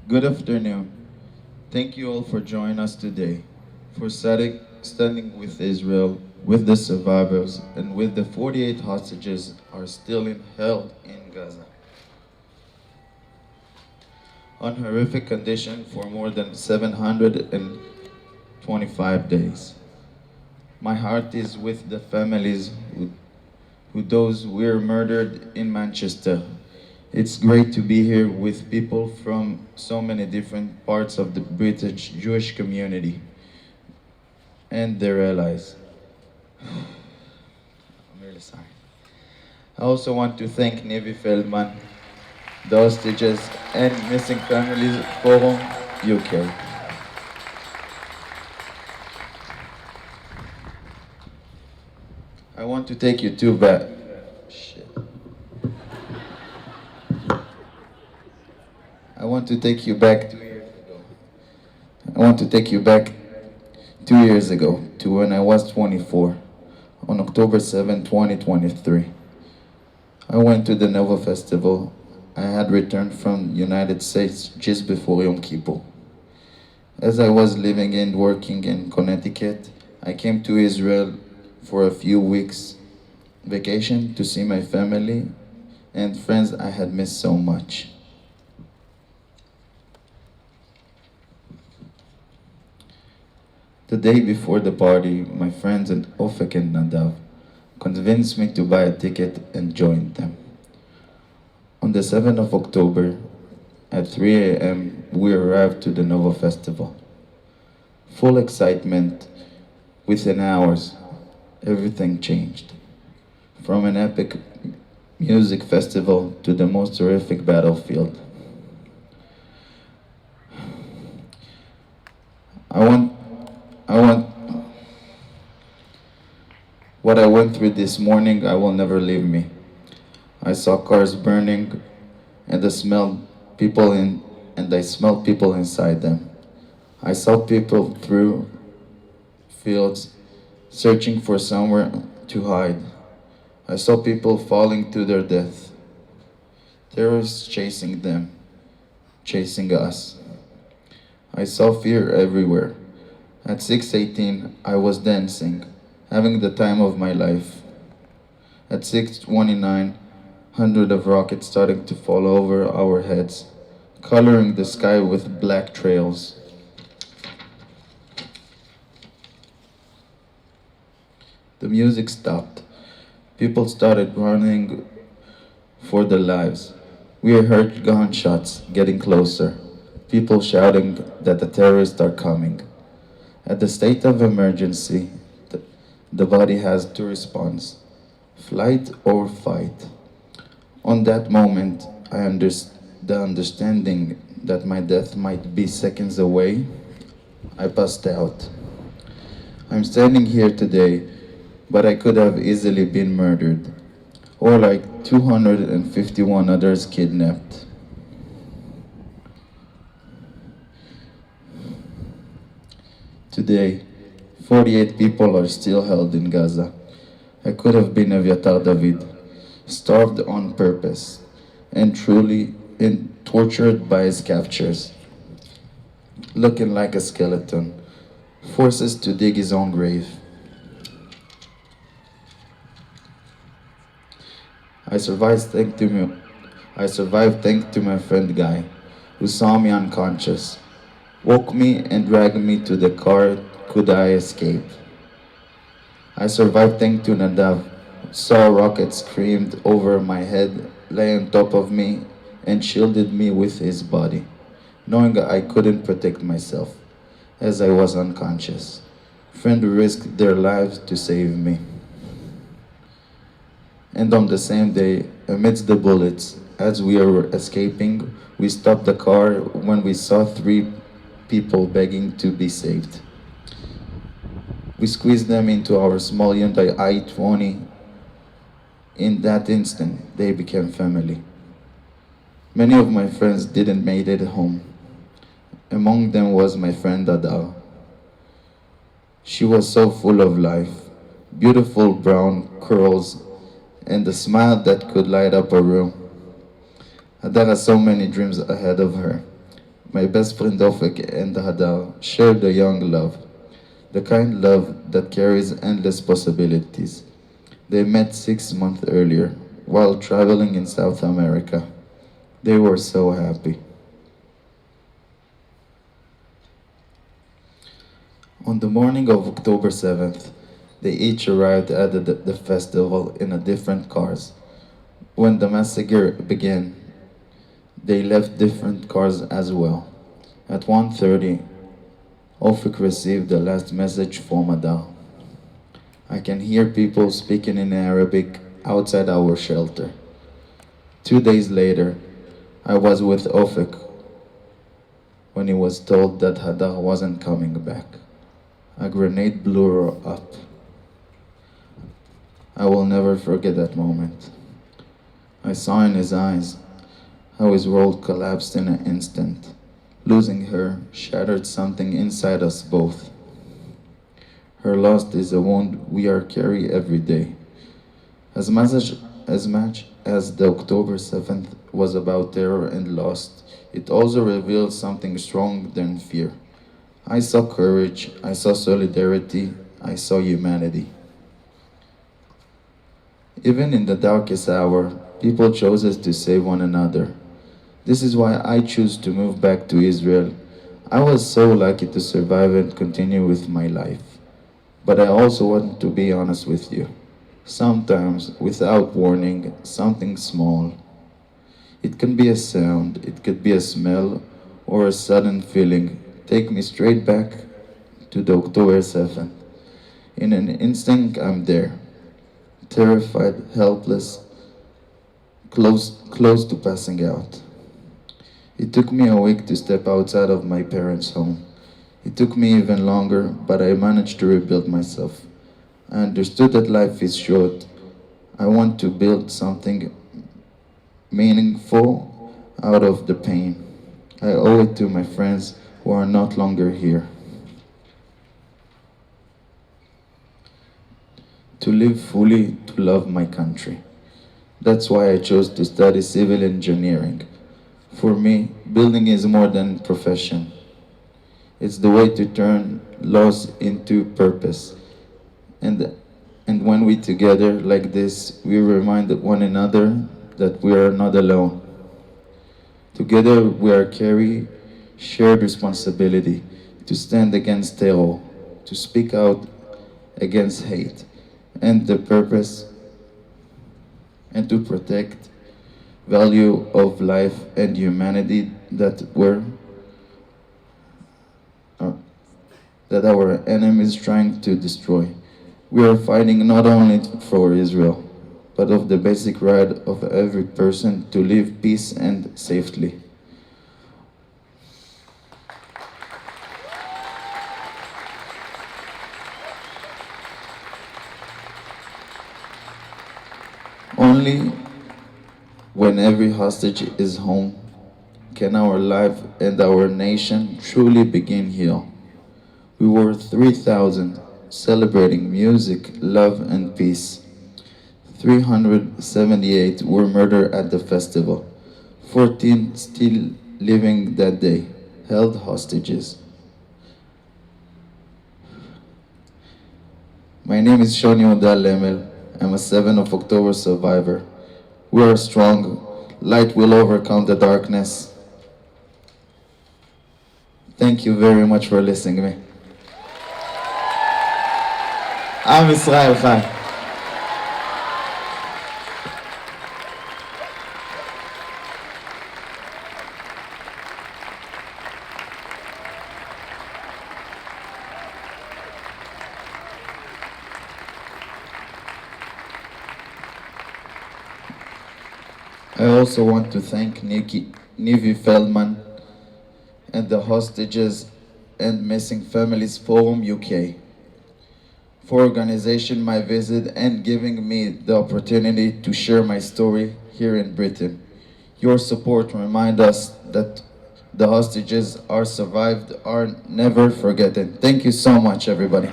Good afternoon. Thank you all for joining us today, for standing with Israel, with the survivors, and with the 48 hostages are still held in Gaza. On horrific condition for more than 725 days. My heart is with the families who those were murdered in Manchester. It's great to be here with people from so many different parts of the British Jewish community and their allies. I'm really sorry. I also want to thank Navy Feldman, the Hostages and Missing Families Forum UK. I want to take you to back. Shit. I want to take you back 2 years ago. I want to take you back 2 years ago to when I was 24, on October 7, 2023. I went to the Nova Festival. I had returned from the United States just before Yom Kippur. As I was living and working in Connecticut, I came to Israel for a few weeks vacation to see my family and friends I had missed so much. The day before the party, my friends and Ofek and Nadav convinced me to buy a ticket and join them. On the 7th of October, at 3 a.m., we arrived to the Nova Festival. Full excitement, within hours, everything changed. From an epic music festival to the most horrific battlefield. I want, what I went through this morning, I will never leave me. I saw cars burning, and I smelled people inside them. I saw people through fields, searching for somewhere to hide. I saw people falling to their death. Terrorists chasing them, chasing us. I saw fear everywhere. At 6:18, I was dancing, having the time of my life. At 6:29, hundreds of rockets starting to fall over our heads, coloring the sky with black trails. The music stopped. People started running for their lives. We heard gunshots getting closer, people shouting that the terrorists are coming. At the state of emergency, the body has two responses, flight or fight. On that moment, the understanding that my death might be seconds away, I passed out. I'm standing here today, but I could have easily been murdered, or like 251 others kidnapped. Today, 48 people are still held in Gaza. I could have been Aviatar David, starved on purpose, and truly tortured by his captors, looking like a skeleton, forces to dig his own grave. I survived thanks to my friend Guy, who saw me unconscious, woke me and dragged me to the car. Could I escape? I survived thanks to Nadav, saw rockets screamed over my head, lay on top of me, and shielded me with his body, knowing I couldn't protect myself, as I was unconscious. Friends risked their lives to save me. And on the same day, amidst the bullets, as we were escaping, we stopped the car when we saw three people begging to be saved. We squeezed them into our small Hyundai i20. In that instant, they became family. Many of my friends didn't make it home. Among them was my friend Adar. She was so full of life, beautiful brown curls, and a smile that could light up a room. Adar has so many dreams ahead of her. My best friend Ofik and Hadar shared a young love, the kind love that carries endless possibilities. They met 6 months earlier while traveling in South America. They were so happy. On the morning of October 7th, they each arrived at the festival in a different cars. When the massacre began, they left different cars as well. At 1:30, Ofik received the last message from Ada. I can hear people speaking in Arabic outside our shelter. 2 days later, I was with Ofik when he was told that Hadar wasn't coming back. A grenade blew her up. I will never forget that moment. I saw in his eyes how his world collapsed in an instant. Losing her shattered something inside us both. Her loss is a wound we are carry every day. As much as the October 7th was about terror and loss, it also revealed something stronger than fear. I saw courage, I saw solidarity, I saw humanity. Even in the darkest hour, people chose us to save one another. This is why I choose to move back to Israel. I was so lucky to survive and continue with my life. But I also want to be honest with you. Sometimes, without warning, something small. It can be a sound, it could be a smell, or a sudden feeling. Take me straight back to the October 7th. In an instant, I'm there. Terrified, helpless, close to passing out. It took me a week to step outside of my parents' home. It took me even longer, but I managed to rebuild myself. I understood that life is short. I want to build something meaningful out of the pain. I owe it to my friends who are not longer here. To live fully, to love my country. That's why I chose to study civil engineering. For me, building is more than profession. It's the way to turn loss into purpose. And, and when we together like this, we remind one another that we are not alone. Together we are carry shared responsibility to stand against terror, to speak out against hate, and the purpose and to protect value of life and humanity uh, that our enemies trying to destroy. We are fighting not only for Israel, but of the basic right of every person to live peace and safely. Only when every hostage is home can our life and our nation truly begin heal. We were 3,000 celebrating music, love, and peace. 378 were murdered at the festival. 14 still living that day, held hostages. My name is Shaun Lemel. I'm a 7 of October survivor. We are strong. Light will overcome the darkness. Thank you very much for listening to me. עם ישראל חי. I also want to thank Nivi Feldman and the Hostages and Missing Families Forum UK for organizing my visit and giving me the opportunity to share my story here in Britain. Your support reminds us that the hostages are survived are never forgotten. Thank you so much, everybody.